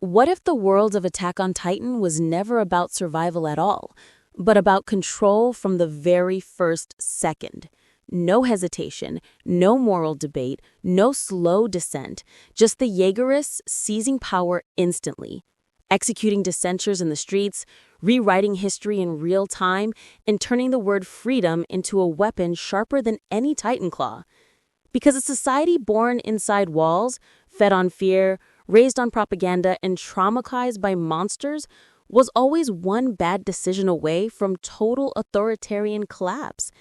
What if the world of Attack on Titan was never about survival at all, but about control from the very first second? No hesitation, no moral debate, no slow descent, just the Yeagerists seizing power instantly, executing dissenters in the streets, rewriting history in real time, and turning the word freedom into a weapon sharper than any Titan claw. Because a society born inside walls, fed on fear, raised on propaganda, and traumatized by monsters was always one bad decision away from total authoritarian collapse.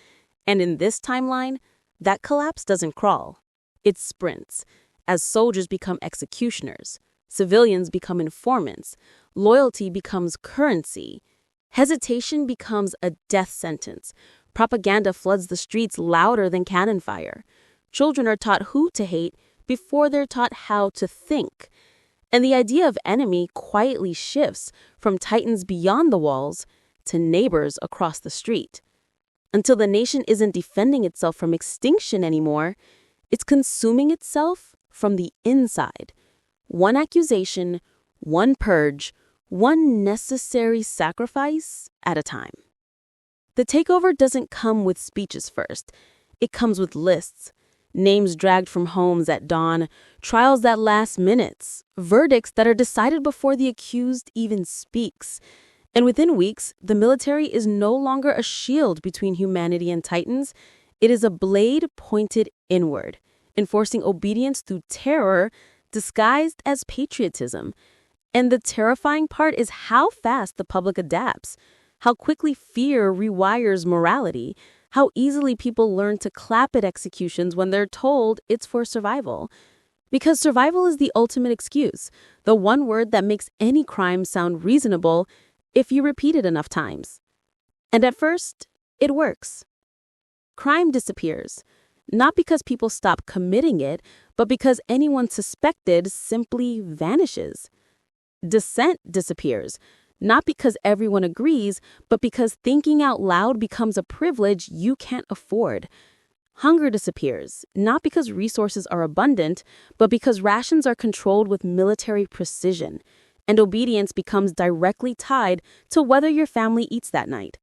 And in this timeline, that collapse doesn't crawl. It sprints, as soldiers become executioners, civilians become informants, loyalty becomes currency, hesitation becomes a death sentence, propaganda floods the streets louder than cannon fire. Children are taught who to hate before they're taught how to think. And the idea of enemy quietly shifts from titans beyond the walls to neighbors across the street. Until the nation isn't defending itself from extinction anymore, it's consuming itself from the inside. One accusation, one purge, one necessary sacrifice at a time. The takeover doesn't come with speeches first. It comes with lists. Names dragged from homes at dawn, trials that last minutes, verdicts that are decided before the accused even speaks. And within weeks, the military is no longer a shield between humanity and titans. It is a blade pointed inward, enforcing obedience through terror disguised as patriotism. And the terrifying part is how fast the public adapts, how quickly fear rewires morality, how easily people learn to clap at executions when they're told it's for survival. Because survival is the ultimate excuse, the one word that makes any crime sound reasonable if you repeat it enough times. And at first, it works. Crime disappears, not because people stop committing it, but because anyone suspected simply vanishes. Dissent disappears, not because everyone agrees, but because thinking out loud becomes a privilege you can't afford. Hunger disappears, not because resources are abundant, but because rations are controlled with military precision. And obedience becomes directly tied to whether your family eats that night.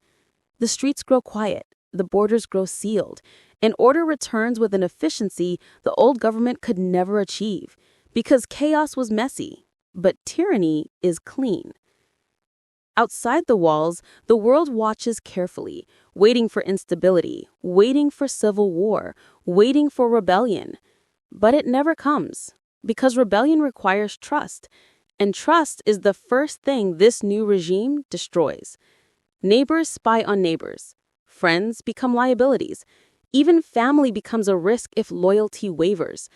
The streets grow quiet, the borders grow sealed, and order returns with an efficiency the old government could never achieve, because chaos was messy, but tyranny is clean. Outside the walls, the world watches carefully, waiting for instability, waiting for civil war, waiting for rebellion. But it never comes, because rebellion requires trust. And trust is the first thing this new regime destroys. Neighbors spy on neighbors. Friends become liabilities. Even family becomes a risk if loyalty wavers.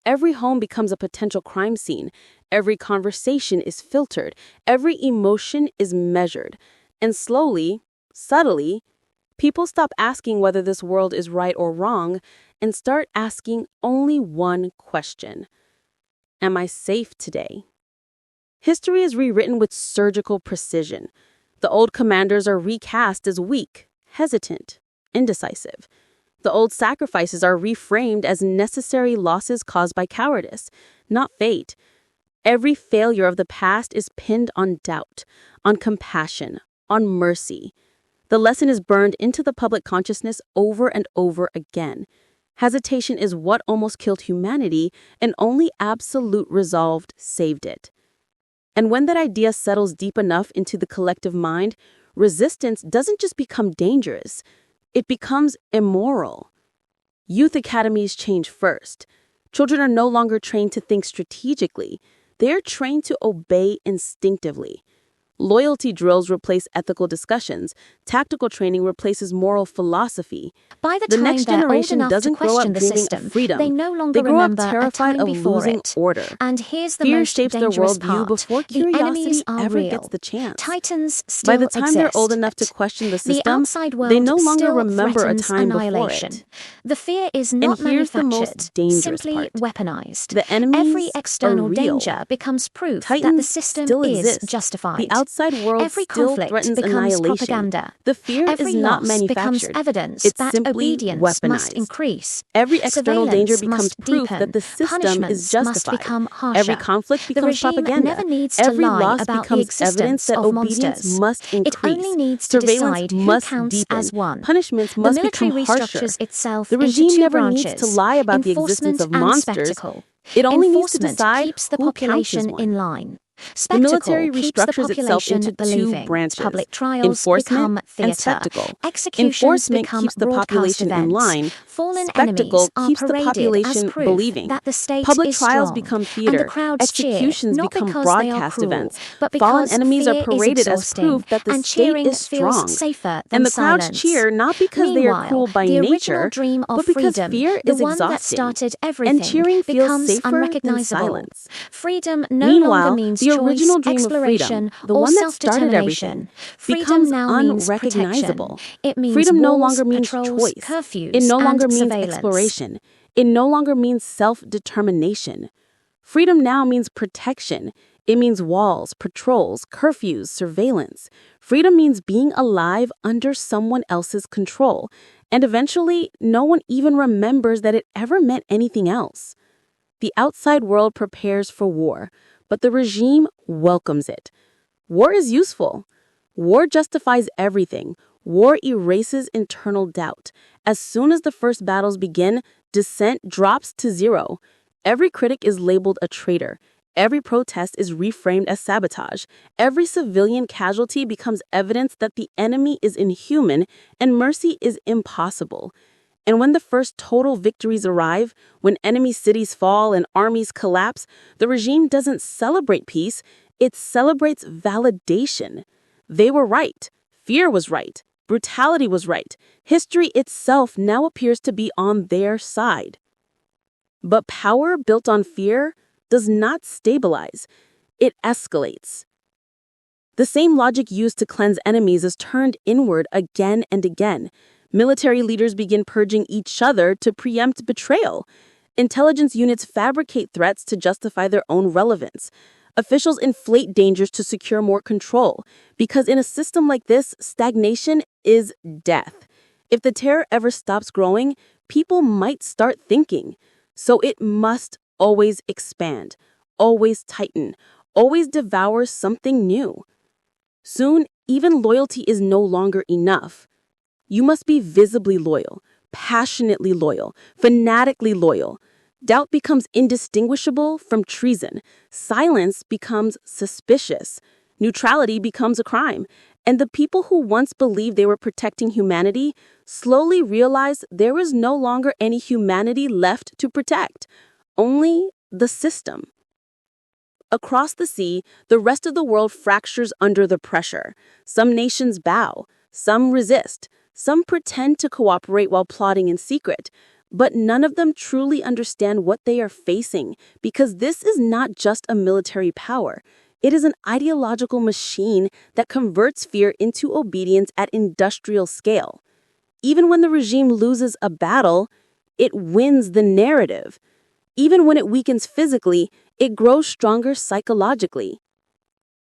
Every home becomes a potential crime scene. Every conversation is filtered. Every emotion is measured. And slowly, subtly, people stop asking whether this world is right or wrong and start asking only one question. Am I safe today? History is rewritten with surgical precision. The old commanders are recast as weak, hesitant, indecisive. The old sacrifices are reframed as necessary losses caused by cowardice, not fate. Every failure of the past is pinned on doubt, on compassion, on mercy. The lesson is burned into the public consciousness over and over again. Hesitation is what almost killed humanity, and only absolute resolve saved it. And when that idea settles deep enough into the collective mind, resistance doesn't just become dangerous. It becomes immoral. Youth academies change first. Children are no longer trained to think strategically. They are trained to obey instinctively. Loyalty drills replace ethical discussions. Tactical training replaces moral philosophy. By the next generation doesn't grow up dreaming of freedom. They no longer remember terrified of losing order. And here's the Fear most shapes their dangerous worldview part. before The enemies curiosity are ever real. gets the chance. Titans still By the time they're old exist. enough to question the The system, outside world they no longer still remember a threatens time before annihilation. it. The fear is not And here's the manufactured, most dangerous simply part. weaponized. The enemies Every external are real. danger becomes proof that the Titans system still is exist. justified. The outside outside world Every still conflict threatens becomes annihilation. propaganda. The fear Every is not loss manufactured. becomes evidence It's that simply obedience weaponized. must increase. Every external danger Surveillance becomes must proof deepen. that the system is Punishments must justified. become Every harsher. conflict The becomes regime propaganda. never needs to Every lie loss about the becomes evidence existence that of obedience monsters. must It increase. only needs to Surveillance decide who must counts deepen. as one. Punishments The must military become harsher. restructures itself The into regime two never branches, needs to lie about the existence enforcement of and monsters. spectacle. It only needs to Enforcement decide keeps the who counts as population one. in line. The military Spectacle keeps the restructures itself population into two believing. branches, Public trials enforcement become and theatre. spectacle. Executions Enforcement become keeps the broadcast population in events. line. Fallen Spectacle enemies are keeps the paraded as population proof believing. that the state Public is trials strong, become and the theater. crowds cheer, Executions not become because they are broadcast cruel, events. but Fallen because enemies are fear is paraded as exhausting, proof that the and state cheering is strong. feels safer than And the crowds silence. cheer not because they are Meanwhile, cruel by the original nature, dream of but because freedom, fear the is one that exhausting. started And everything, cheering feels becomes safer than unrecognizable. silence. Freedom no Meanwhile, longer means the choice, original dream of exploration, freedom, the or one that started everything, self-determination. Freedom becomes now means unrecognizable. protection. It means Freedom no walls, longer means patrols, choice. curfews, It no longer and means surveillance. exploration. It no longer means self-determination. Freedom now means protection. It means walls, patrols, curfews, surveillance. Freedom means being alive under someone else's control. And eventually, no one even remembers that it ever meant anything else. The outside world prepares for war, but the regime welcomes it. War is useful. War justifies everything. War erases internal doubt. As soon as the first battles begin, dissent drops to zero. Every critic is labeled a traitor. Every protest is reframed as sabotage. Every civilian casualty becomes evidence that the enemy is inhuman and mercy is impossible. And when the first total victories arrive, when enemy cities fall and armies collapse, the regime doesn't celebrate peace, it celebrates validation. They were right. Fear was right. Brutality was right. History itself now appears to be on their side. But power built on fear does not stabilize. It escalates. The same logic used to cleanse enemies is turned inward again and again. Military leaders begin purging each other to preempt betrayal. Intelligence units fabricate threats to justify their own relevance. Officials inflate dangers to secure more control, because in a system like this, stagnation is death. If the terror ever stops growing, people might start thinking. So it must always expand, always tighten, always devour something new. Soon, even loyalty is no longer enough. You must be visibly loyal, passionately loyal, fanatically loyal. Doubt becomes indistinguishable from treason. Silence becomes suspicious. Neutrality becomes a crime. And the people who once believed they were protecting humanity slowly realize there is no longer any humanity left to protect, only the system. Across the sea, the rest of the world fractures under the pressure. Some nations bow, some resist, some pretend to cooperate while plotting in secret. But none of them truly understand what they are facing, because this is not just a military power. It is an ideological machine that converts fear into obedience at industrial scale. Even when the regime loses a battle, it wins the narrative. Even when it weakens physically, it grows stronger psychologically.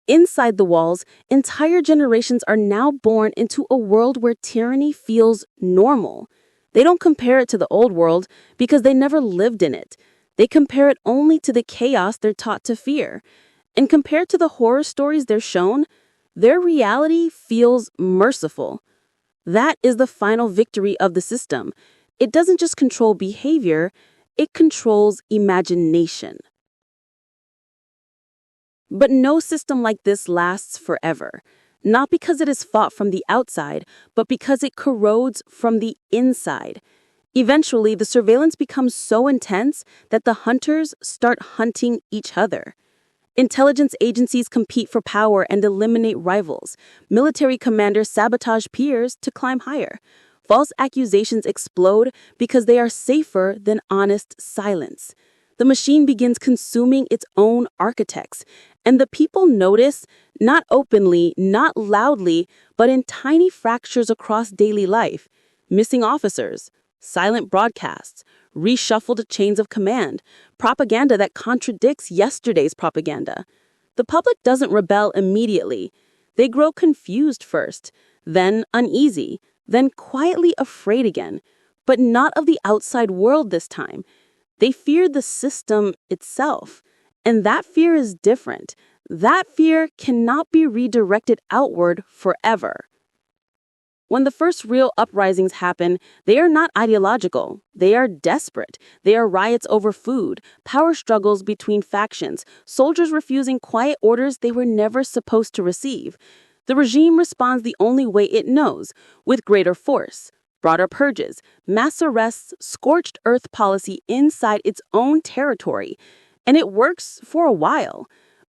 Inside the walls, entire generations are now born into a world where tyranny feels normal. They don't compare it to the old world because they never lived in it. They compare it only to the chaos they're taught to fear. And compared to the horror stories they're shown, their reality feels merciful. That is the final victory of the system. It doesn't just control behavior, it controls imagination. But no system like this lasts forever. Not because it is fought from the outside, but because it corrodes from the inside. Eventually, the surveillance becomes so intense that the hunters start hunting each other. Intelligence agencies compete for power and eliminate rivals. Military commanders sabotage peers to climb higher. False accusations explode because they are safer than honest silence. The machine begins consuming its own architects, and the people notice, not openly, not loudly, but in tiny fractures across daily life. Missing officers, silent broadcasts, reshuffled chains of command, propaganda that contradicts yesterday's propaganda. The public doesn't rebel immediately. They grow confused first, then uneasy, then quietly afraid again, but not of the outside world this time. They fear the system itself, and that fear is different. That fear cannot be redirected outward forever. When the first real uprisings happen, they are not ideological. They are desperate. They are riots over food, power struggles between factions, soldiers refusing quiet orders they were never supposed to receive. The regime responds the only way it knows, with greater force, broader purges, mass arrests, scorched earth policy inside its own territory. And it works for a while.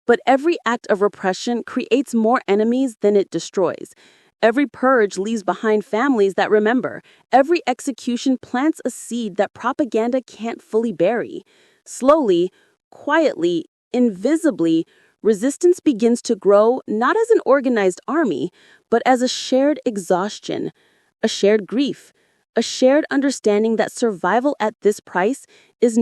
But every act of repression creates more enemies than it destroys. Every purge leaves behind families that remember. Every execution plants a seed that propaganda can't fully bury. Slowly, quietly, invisibly, resistance begins to grow not as an organized army, but as a shared exhaustion, a shared grief, a shared understanding that survival at this price